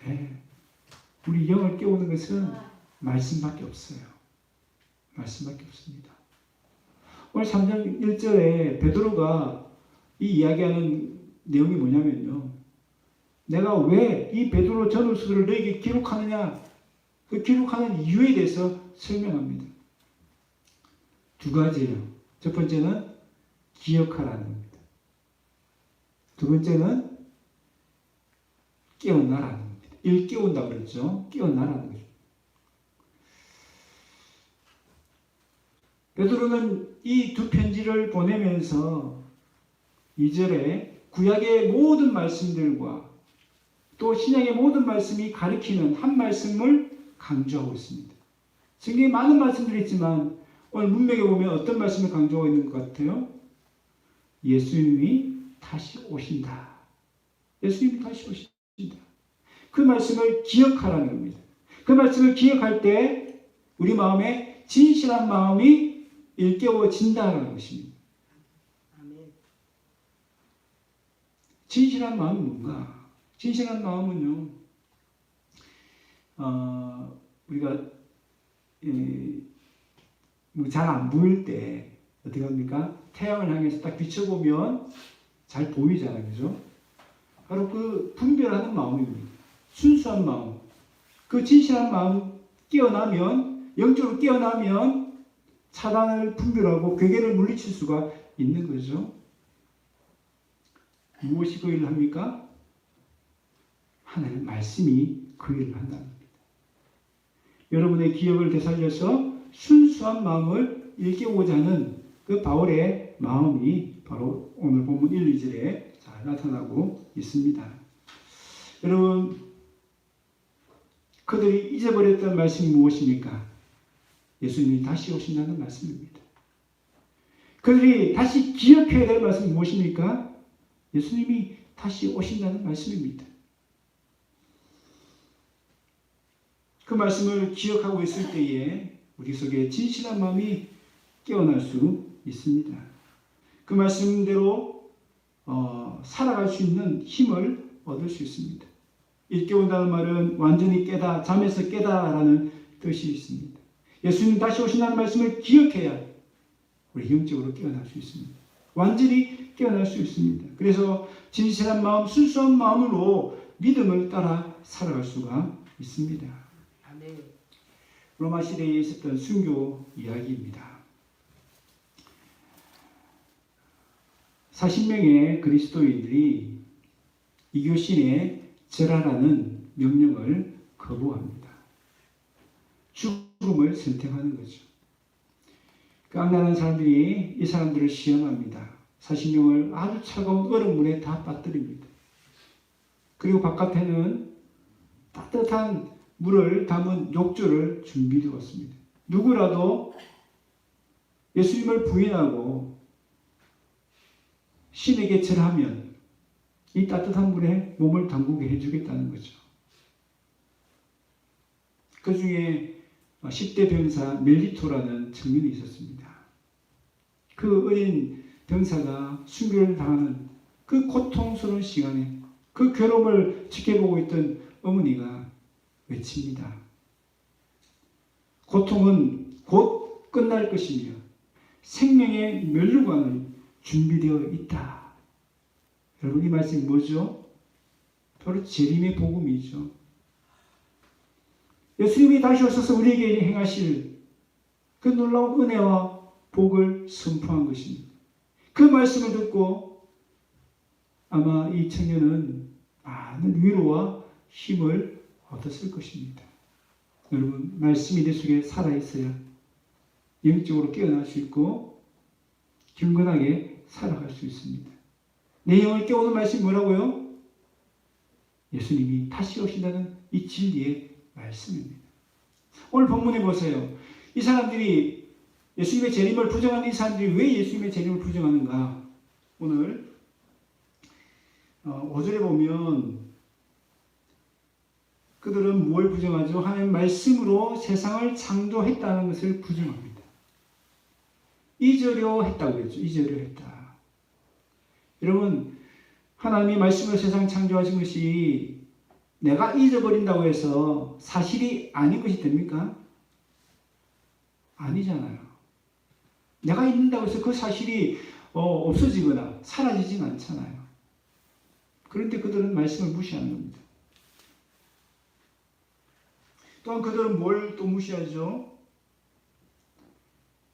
네. 우리 영을 깨우는 것은 말씀밖에 없어요. 말씀밖에 없습니다. 오늘 3장 1절에 베드로가 이 이야기하는 내용이 뭐냐면요. 내가 왜 이 베드로 전후서를 너에게 기록하느냐, 그 기록하는 이유에 대해서 설명합니다. 두 가지예요. 첫 번째는 기억하라는 겁니다. 두 번째는 깨어나라는 겁니다. 일깨운다고 그랬죠. 깨어나라는 거죠. 베드로는 이 두 편지를 보내면서 2절에 구약의 모든 말씀들과 또 신약의 모든 말씀이 가리키는 한 말씀을 강조하고 있습니다. 성경에 많은 말씀들이 있지만 오늘 문맥에 보면 어떤 말씀을 강조하고 있는 것 같아요? 예수님이 다시 오신다. 예수님이 다시 오신다. 그 말씀을 기억하라는 겁니다. 그 말씀을 기억할 때 우리 마음에 진실한 마음이 일깨워진다는 것입니다. 진실한 마음은 뭔가? 진실한 마음은요, 우리가 잘 안 보일 때 어떻게 합니까? 태양을 향해서 딱 비춰보면 잘 보이잖아요, 그죠? 바로 그 분별하는 마음입니다. 순수한 마음, 그 진실한 마음 깨어나면, 영적으로 깨어나면 사단을 분별하고 괴계를 물리칠 수가 있는 거죠. 무엇이 그 일을 합니까? 하나님의 말씀이 그 일을 한다는 겁니다. 여러분의 기억을 되살려서 순수한 마음을 일깨우고자 하는 그 바울의 마음이 바로 오늘 본문 1, 2절에 잘 나타나고 있습니다. 여러분, 그들이 잊어버렸던 말씀이 무엇입니까? 예수님이 다시 오신다는 말씀입니다. 그들이 다시 기억해야 될 말씀이 무엇입니까? 예수님이 다시 오신다는 말씀입니다. 그 말씀을 기억하고 있을 때에 우리 속에 진실한 마음이 깨어날 수 있습니다. 그 말씀대로 살아갈 수 있는 힘을 얻을 수 있습니다. 일깨운다는 말은 완전히 깨다, 잠에서 깨다라는 뜻이 있습니다. 예수님 다시 오신다는 말씀을 기억해야 우리 영적으로 깨어날 수 있습니다. 완전히 깨어날 수 있습니다. 그래서 진실한 마음, 순수한 마음으로 믿음을 따라 살아갈 수가 있습니다. 아멘. 로마 시대에 있었던 순교 이야기입니다. 40명의 그리스도인들이 이교신의 절하라는 명령을 거부합니다. 죽음을 선택하는 거죠. 그 악랄한 사람들이 이 사람들을 시험합니다. 40명을 아주 차가운 얼음물에 다 빠뜨립니다. 그리고 바깥에는 따뜻한 물을 담은 욕조를 준비해 왔습니다. 누구라도 예수님을 부인하고 신에게 절하면 이 따뜻한 물에 몸을 담그게 해주겠다는 거죠. 그 중에 10대 병사 멜리토라는 청년이 있었습니다. 그 어린 병사가 순교를 당하는 그 고통스러운 시간에 그 괴로움을 지켜보고 있던 어머니가 외칩니다. 고통은 곧 끝날 것이며 생명의 면류관은 준비되어 있다. 여러분, 이 말씀이 뭐죠? 바로 재림의 복음이죠. 예수님이 다시 오셔서 우리에게 행하실 그 놀라운 은혜와 복을 선포한 것입니다. 그 말씀을 듣고 아마 이 청년은 많은 위로와 힘을 얻었을 것입니다. 여러분, 말씀이 내 속에 살아있어야 영적으로 깨어날 수 있고 경건하게 살아갈 수 있습니다. 내 영을 깨우는 말씀이 뭐라고요? 예수님이 다시 오신다는 이 진리의 말씀입니다. 오늘 본문에 보세요. 이 사람들이 예수님의 재림을 부정하는 이 사람들이 왜 예수님의 재림을 부정하는가? 오늘 5절에 보면 그들은 뭘 부정하죠? 하나님 말씀으로 세상을 창조했다는 것을 부정합니다. 잊으려 했다고 그랬죠. 잊으려 했다. 여러분, 하나님이 말씀으로 세상 창조하신 것이 내가 잊어버린다고 해서 사실이 아닌 것이 됩니까? 아니잖아요. 내가 잊는다고 해서 그 사실이 없어지거나 사라지진 않잖아요. 그런데 그들은 말씀을 무시하는 겁니다. 또한 그들은 뭘 또 무시하죠?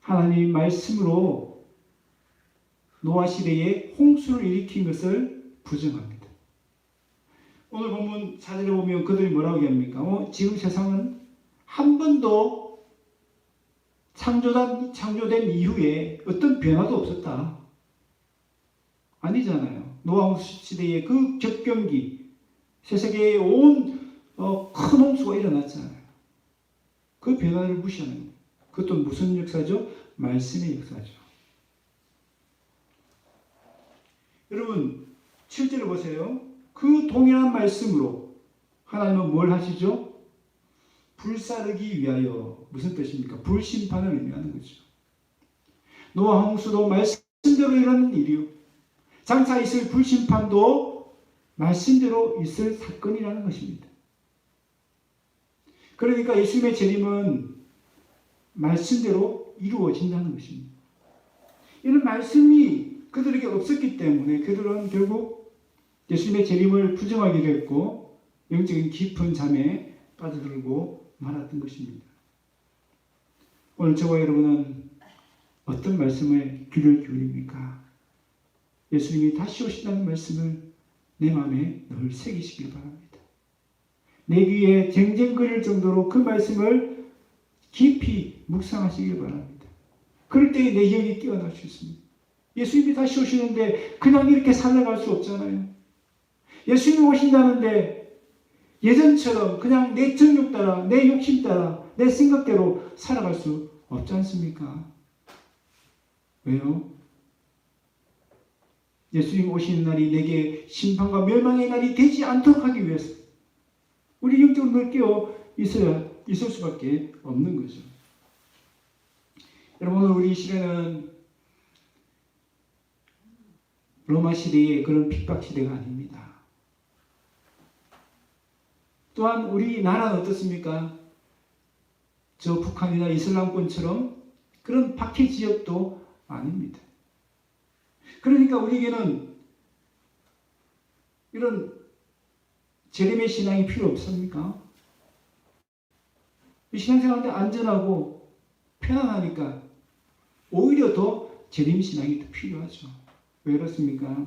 하나님 말씀으로 노아 시대에 홍수를 일으킨 것을 부정합니다. 오늘 본문 4절에 보면 그들이 뭐라고 얘기합니까? 지금 세상은 한 번도 창조된 이후에 어떤 변화도 없었다. 아니잖아요. 노아 홍수 시대의 그 격변기, 세계에 온 큰 홍수가 일어났잖아요. 그 변화를 무시하는 거예요. 그것도 무슨 역사죠? 말씀의 역사죠. 여러분, 7절을 보세요. 그 동일한 말씀으로 하나님은 뭘 하시죠? 불사르기 위하여. 무슨 뜻입니까? 불심판을 의미하는 거죠. 노아 홍수도 말씀대로 일어나는 일이요. 장차 있을 불심판도 말씀대로 있을 사건이라는 것입니다. 그러니까 예수님의 재림은 말씀대로 이루어진다는 것입니다. 이런 말씀이 그들에게 없었기 때문에 그들은 결국 예수님의 재림을 부정하게 됐고 영적인 깊은 잠에 빠져들고 말았던 것입니다. 오늘 저와 여러분은 어떤 말씀에 귀를 기울입니까? 예수님이 다시 오신다는 말씀을 내 마음에 늘 새기시길 바랍니다. 내 귀에 쟁쟁거릴 정도로 그 말씀을 깊이 묵상하시길 바랍니다. 그럴 때 내 영이 깨어날 수 있습니다. 예수님이 다시 오시는데 그냥 이렇게 살아갈 수 없잖아요. 예수님이 오신다는데 예전처럼 그냥 내 정욕 따라, 내 욕심 따라, 내 생각대로 살아갈 수 없지 않습니까? 왜요? 예수님 오시는 날이 내게 심판과 멸망의 날이 되지 않도록 하기 위해서 우리 영적으로 깨어 있을 수밖에 없는 거죠. 여러분, 오늘 우리 시대는 로마 시대의 그런 핍박 시대가 아닙니다. 또한 우리나라는 어떻습니까? 저 북한이나 이슬람권처럼 그런 박해 지역도 아닙니다. 그러니까 우리에게는 이런 재림의 신앙이 필요 없습니까? 신앙생활한테 안전하고 편안하니까 오히려 더 재림 신앙이 더 필요하죠. 왜 그렇습니까?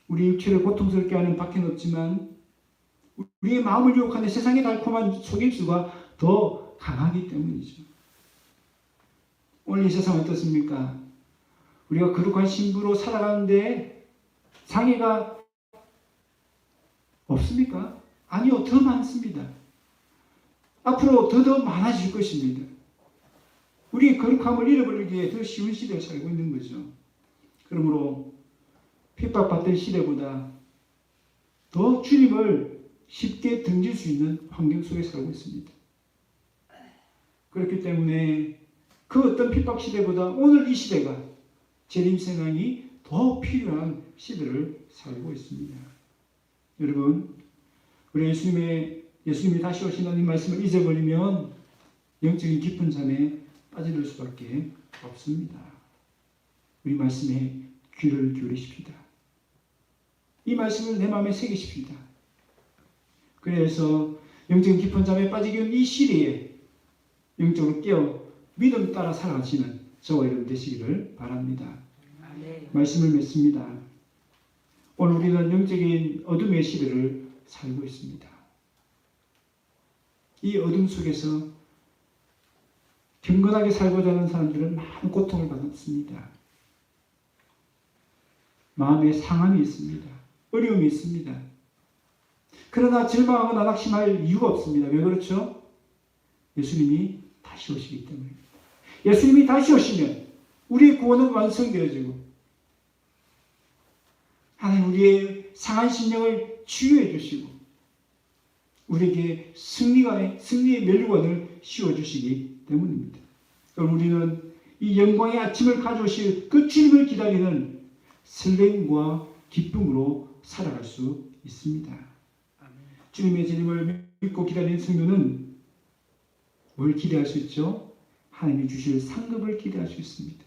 우리 육체를 고통스럽게 하는 박해는 없지만 우리의 마음을 유혹하는 세상의 달콤한 속임수가 더 강하기 때문이죠. 오늘 이 세상은 어떻습니까? 우리가 거룩한 신부로 살아가는데 장애가 없습니까? 아니요, 더 많습니다. 앞으로 더 많아질 것입니다. 우리의 거룩함을 잃어버리기에 더 쉬운 시대에 살고 있는 거죠. 그러므로 핍박받던 시대보다 더 주님을 쉽게 등질 수 있는 환경 속에 살고 있습니다. 그렇기 때문에 그 어떤 핍박 시대보다 오늘 이 시대가 재림 생각이 더 필요한 시대를 살고 있습니다. 여러분, 우리 예수님이 다시 오신다는 이 말씀을 잊어버리면 영적인 깊은 잠에 빠져들 수밖에 없습니다. 우리 말씀에 귀를 기울이십시다. 이 말씀을 내 마음에 새기십시다. 그래서 영적인 깊은 잠에 빠지기 위한 이 시대에 영적으로 깨어 믿음 따라 살아가시는 저와 여러분 되시기를 바랍니다. 네. 말씀을 맺습니다. 오늘 우리는 영적인 어둠의 시대를 살고 있습니다. 이 어둠 속에서 경건하게 살고자 하는 사람들은 많은 고통을 받았습니다. 마음에 상함이 있습니다. 어려움이 있습니다. 그러나 절망하거나 낙심할 이유가 없습니다. 왜 그렇죠? 예수님이 다시 오시기 때문입니다. 예수님이 다시 오시면 우리의 구원은 완성되어지고 하나님 우리의 상한 심령을 치유해 주시고 우리에게 승리의 멸류관을 씌워주시기 때문입니다. 그럼 우리는 이 영광의 아침을 가져오실 그 주님을 기다리는 설렘과 기쁨으로 살아갈 수 있습니다. 주님의 재림을 믿고 기다리는 성도는 뭘 기대할 수 있죠? 하나님이 주실 상급을 기대할 수 있습니다.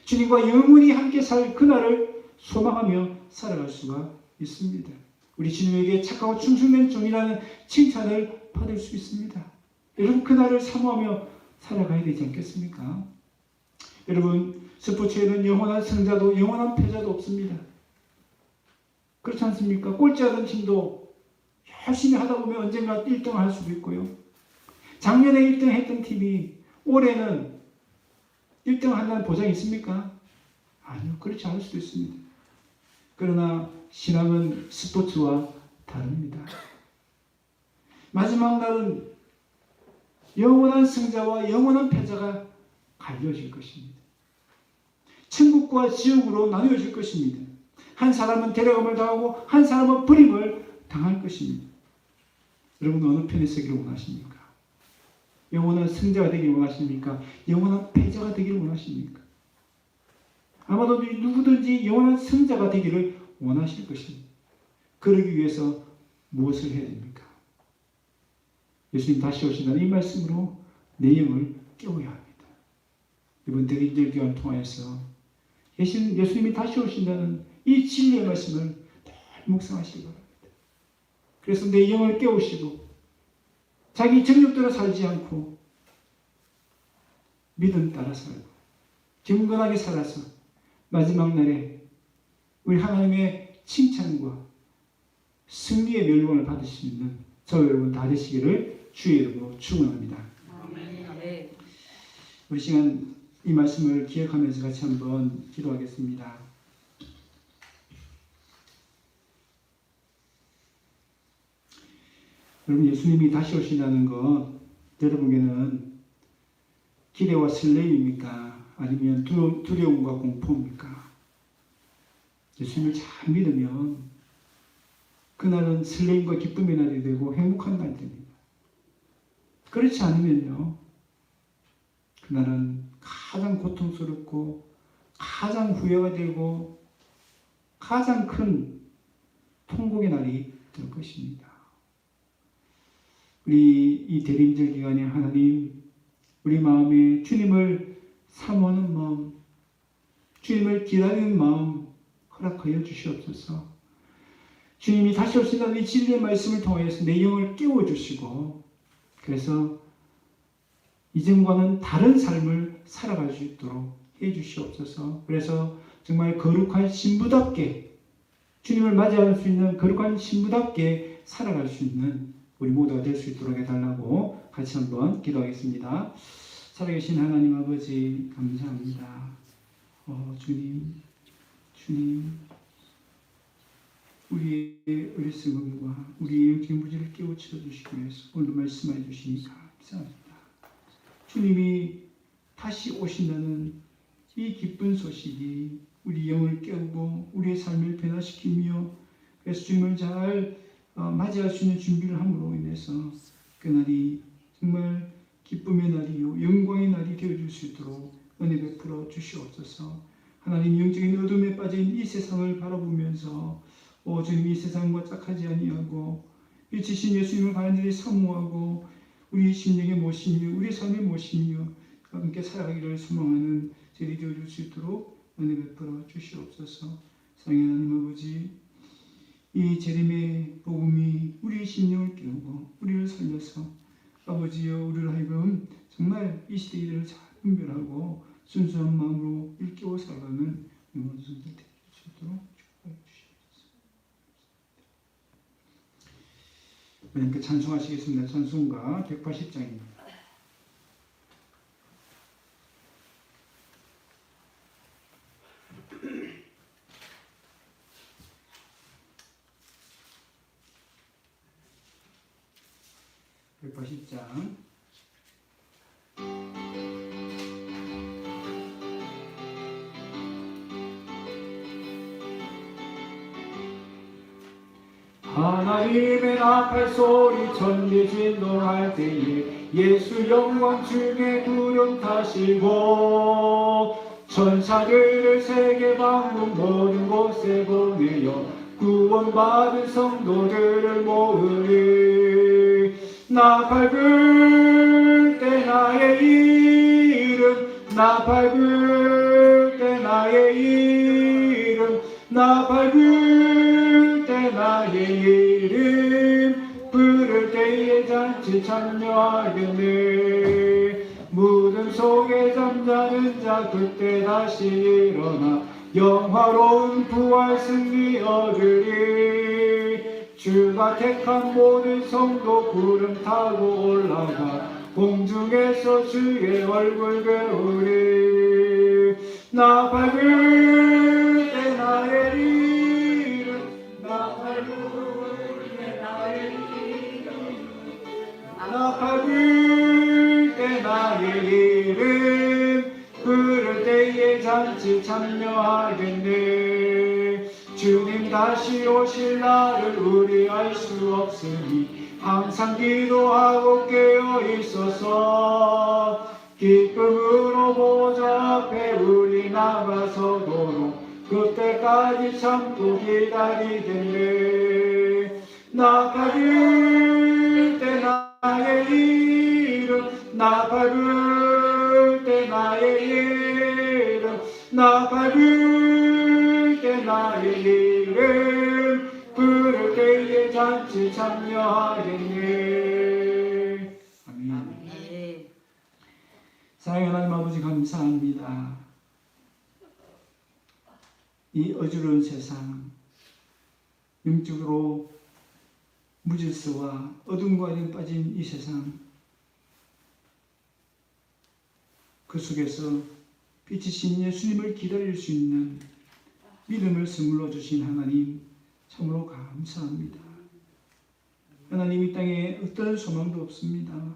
주님과 영원히 함께 살 그날을 소망하며 살아갈 수가 있습니다. 우리 주님에게 착하고 충성된 종이라는 칭찬을 받을 수 있습니다. 여러분 그날을 사모하며 살아가야 되지 않겠습니까? 여러분 스포츠에는 영원한 승자도 영원한 패자도 없습니다. 그렇지 않습니까? 꼴찌하던 팀도 열심히 하다 보면 언젠가 1등을 할 수도 있고요. 작년에 1등 했던 팀이 올해는 1등 한다는 보장이 있습니까? 아니요. 그렇지 않을 수도 있습니다. 그러나 신앙은 스포츠와 다릅니다. 마지막 날은 영원한 승자와 영원한 패자가 갈려질 것입니다. 천국과 지옥으로 나누어질 것입니다. 한 사람은 데려감을 당하고 한 사람은 버림을 당할 것입니다. 여러분 어느 편에 서기를 원하십니까? 영원한 승자가 되기를 원하십니까? 영원한 패자가 되기를 원하십니까? 아마도 누구든지 영원한 승자가 되기를 원하실 것입니다. 그러기 위해서 무엇을 해야 됩니까? 예수님 다시 오신다는 이 말씀으로 내 영을 깨워야 합니다. 이번 대인절 기간 통하여서 예수님이 다시 오신다는 이 진리의 말씀을 늘 묵상하시기 바랍니다. 그래서 내 영을 깨우시고 자기 정욕대로 살지 않고 믿음 따라 살고 경건하게 살아서 마지막 날에 우리 하나님의 칭찬과 승리의 멸망을 받을 수 있는 저 여러분 다 되시기를 주의 이름으로 축원합니다. 네. 우리 시간 이 말씀을 기억하면서 같이 한번 기도하겠습니다. 여러분, 예수님이 다시 오신다는 것 여러분에게는 기대와 설레임입니까? 아니면 두려움과 공포입니까? 예수님을 잘 믿으면 그날은 설레임과 기쁨의 날이 되고 행복한 날이 됩니다. 그렇지 않으면요, 그날은 가장 고통스럽고 가장 후회가 되고 가장 큰 통곡의 날이 될 것입니다. 우리 이 대림절 기간에 하나님, 우리 마음에 주님을 사모하는 마음, 주님을 기다리는 마음 허락하여 주시옵소서. 주님이 다시 오신다는 이 진리의 말씀을 통해서 내 영을 깨워주시고, 그래서 이전과는 다른 삶을 살아갈 수 있도록 해주시옵소서. 그래서 정말 거룩한 신부답게, 주님을 맞이할 수 있는 거룩한 신부답게 살아갈 수 있는 우리 모두가 될 수 있도록 해달라고 같이 한번 기도하겠습니다. 살아계신 하나님 아버지, 감사합니다. 주님, 우리의 어리석음과 우리의 영적인 무지를 깨우쳐 주시기 위해서 오늘 말씀해 주시니 감사합니다. 주님이 다시 오신다는 이 기쁜 소식이 우리 영을 깨우고 우리의 삶을 변화시키며, 그래서 주님을 잘 맞이할 수 있는 준비를 함으로 인해서 그날이 정말 기쁨의 날이요 영광의 날이 되어줄 수 있도록 은혜 베풀어 주시옵소서. 하나님, 영적인 어둠에 빠진 이 세상을 바라보면서 주님, 이 세상과 짝하지 아니하고 일치신 예수님을 간절히 사모하고 우리 심령에 모시며 우리 삶에 모시며 함께 살아가기를 소망하는 저희들이 되어줄 수 있도록 은혜 베풀어 주시옵소서. 사랑하는 하나님 아버지, 이 재림의 복음이 우리의 심령을 깨우고 우리를 살려서 아버지여 우리를 하여금 정말 이 시대 일을 잘 분별하고 순수한 마음으로 일깨워 살아가는 모든 성도들 될 수 있도록 축복해 주시옵소서. 함께 찬송하시겠습니다. 찬송가 180장입니다. 장 하나님의 나팔 소리 천지 진동할 때에 예수 영광 중에 구름 타시고 천사들을 세계 방문 모든 곳에 보내어 구원받은 성도들을 모으리. 나팔 불 때 나의 이름, 나팔 불 때 나의 이름, 나팔 불 때 나의 이름, 부를 때에 잔치 참여하겠네. 무덤 속에 잠자는 자 그때 다시 일어나 영화로운 부활 승리 얻으리. 주가 택한 모든 성도 구름 타고 올라가 공중에서 주의 얼굴 배우리. 나팔 불 때 나의 이름, 나팔 불 때 나의 이름, 나팔 불 때 나의 이름, 부를 때에 잔치 참여하겠네. 주님 다시 오실 날을 우리 알 수 없으니 항상 기도하고 깨어 있어서 기쁨으로 보좌 앞에 우리 나가서도록 그때까지 참고 기다리겠네. 나팔 불 때 나의 이름, 나팔 불 때 나의 이름, 나팔 불 때 나의 이름, 부를 때에 잔치 참여하겠네. 아멘. 네. 사랑하는 하나님 아버지, 감사합니다. 이 어지러운 세상, 영적으로 무질서와 어둠과 빠진 이 세상, 그 속에서 빛이신 예수님을 기다릴 수 있는 믿음을 선물로 주신 하나님, 참으로 감사합니다. 하나님, 이 땅에 어떤 소망도 없습니다.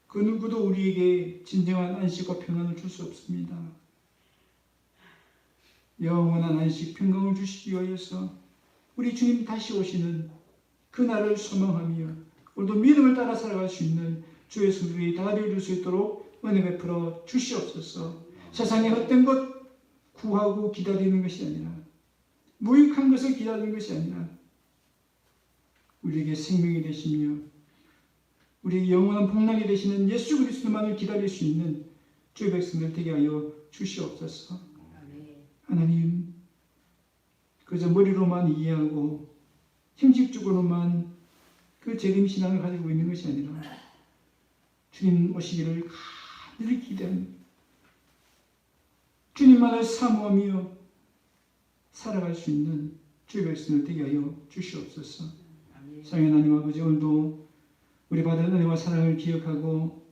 그 누구도 우리에게 진정한 안식과 평안을 줄 수 없습니다. 영원한 안식, 평강을 주시기 위하여서 우리 주님 다시 오시는 그날을 소망하며 오늘도 믿음을 따라 살아갈 수 있는 주의 성도들이 다 되어줄 수 있도록 은혜 베풀어 주시옵소서. 세상에 헛된 것 구하고 기다리는 것이 아니라, 무익한 것을 기다리는 것이 아니라, 우리에게 생명이 되시며 우리에게 영원한 복락이 되시는 예수 그리스도만을 기다릴 수 있는 주의 백성들 되게 하여 주시옵소서. 하나님, 그저 머리로만 이해하고 형식적으로만 그 재림신앙을 가지고 있는 것이 아니라 주님 오시기를 간절히 기대합니다. 주님만을 사모하며 살아갈 수 있는 주의 백성을 되게 하여 주시옵소서. 사랑의 하나님 아버지, 오늘도 우리 받은 은혜와 사랑을 기억하고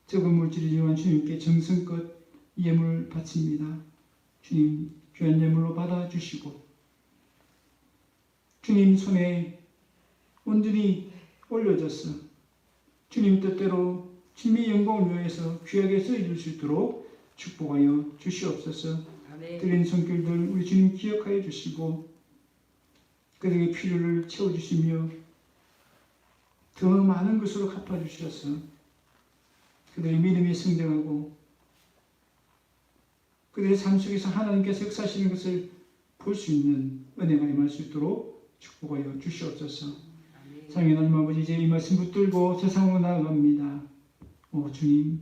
적은 물질이지만 주님께 정성껏 예물을 바칩니다. 주님, 귀한 예물로 받아주시고 주님 손에 온전히 올려져서 주님 뜻대로 주님의 영광을 위하여서 귀하게 쓰여질 수 있도록 축복하여 주시옵소서. 드린 손길들 우리 주님 기억하여 주시고 그들의 필요를 채워주시며 더 많은 것으로 갚아주셔서 그들의 믿음이 성장하고 그들의 삶 속에서 하나님께서 역사하시는 것을 볼 수 있는 은혜가 임할 수 있도록 축복하여 주시옵소서. 사랑의 하나님 아버지, 이제 이 말씀 붙들고 세상으로 나아갑니다. 오 주님,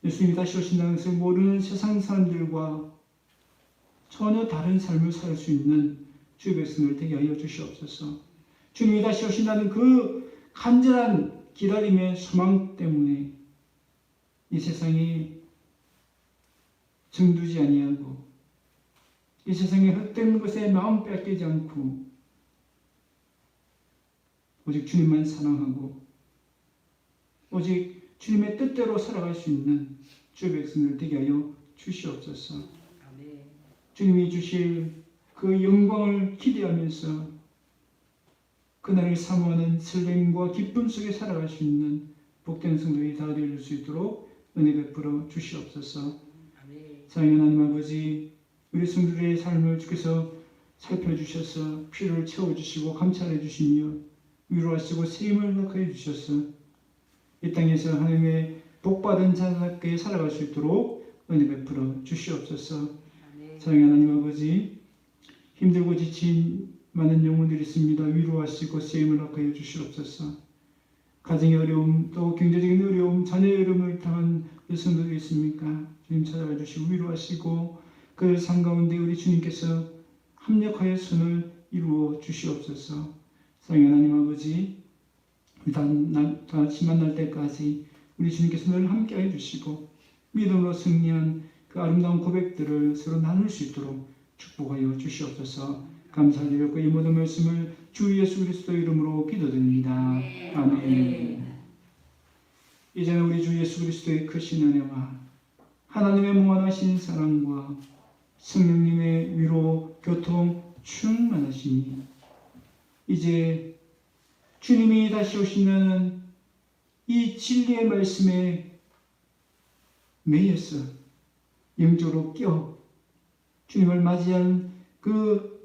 예수님이 다시 오신다는 것을 모르는 세상 사람들과 전혀 다른 삶을 살 수 있는 주의 백성을 되게 하여 주시옵소서. 주님이 다시 오신다는 그 간절한 기다림의 소망 때문에 이 세상에 정두지 아니하고 이 세상에 헛된 것에 마음 뺏기지 않고 오직 주님만 사랑하고 오직 주님의 뜻대로 살아갈 수 있는 주의 백성들 되게 하여 주시옵소서. 주님이 주실 그 영광을 기대하면서 그날을 사모하는 설렘과 기쁨 속에 살아갈 수 있는 복된 성도들이 다 되어줄 수 있도록 은혜 베풀어 주시옵소서. 사랑하는 하나님 아버지, 우리 성도들의 삶을 주께서 살펴주셔서 필요를 채워주시고 감찰해 주시며 위로하시고 세임을 허락해 주셔서 이 땅에서 하나님의 복받은 자답게 살아갈 수 있도록 은혜 베풀어 주시옵소서. 사랑하는 하나님 아버지, 힘들고 지친 많은 영혼들이 있습니다. 위로하시고 세임을 허락하여 주시옵소서. 가정의 어려움, 또 경제적인 어려움, 자녀의 어려움을 당한 성도들이 있습니까? 주님 찾아와 주시고 위로하시고 그 삶 가운데 우리 주님께서 합력하여 선을 이루어 주시옵소서. 사랑하는 하나님 아버지, 다 같이 만날 때까지 우리 주님께서 늘 함께해 주시고 믿음으로 승리한 그 아름다운 고백들을 서로 나눌 수 있도록 축복하여 주시옵소서. 감사드리고 이 모든 말씀을 주 예수 그리스도 이름으로 기도드립니다. 아멘. 이제는 우리 주 예수 그리스도의 크신 은혜와 하나님의 무한하신 사랑과 성령님의 위로, 교통, 충만하시니 이제 주님이 다시 오시는 이 진리의 말씀에 매여서 영적으로 껴 주님을 맞이한 그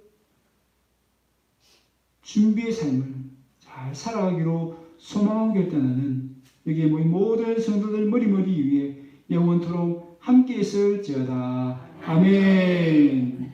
준비의 삶을 잘 살아가기로 소망하고 결단하는 여기에 모인 모든 성도들 머리머리 위에 영원토록 함께 있을지어다. 아멘.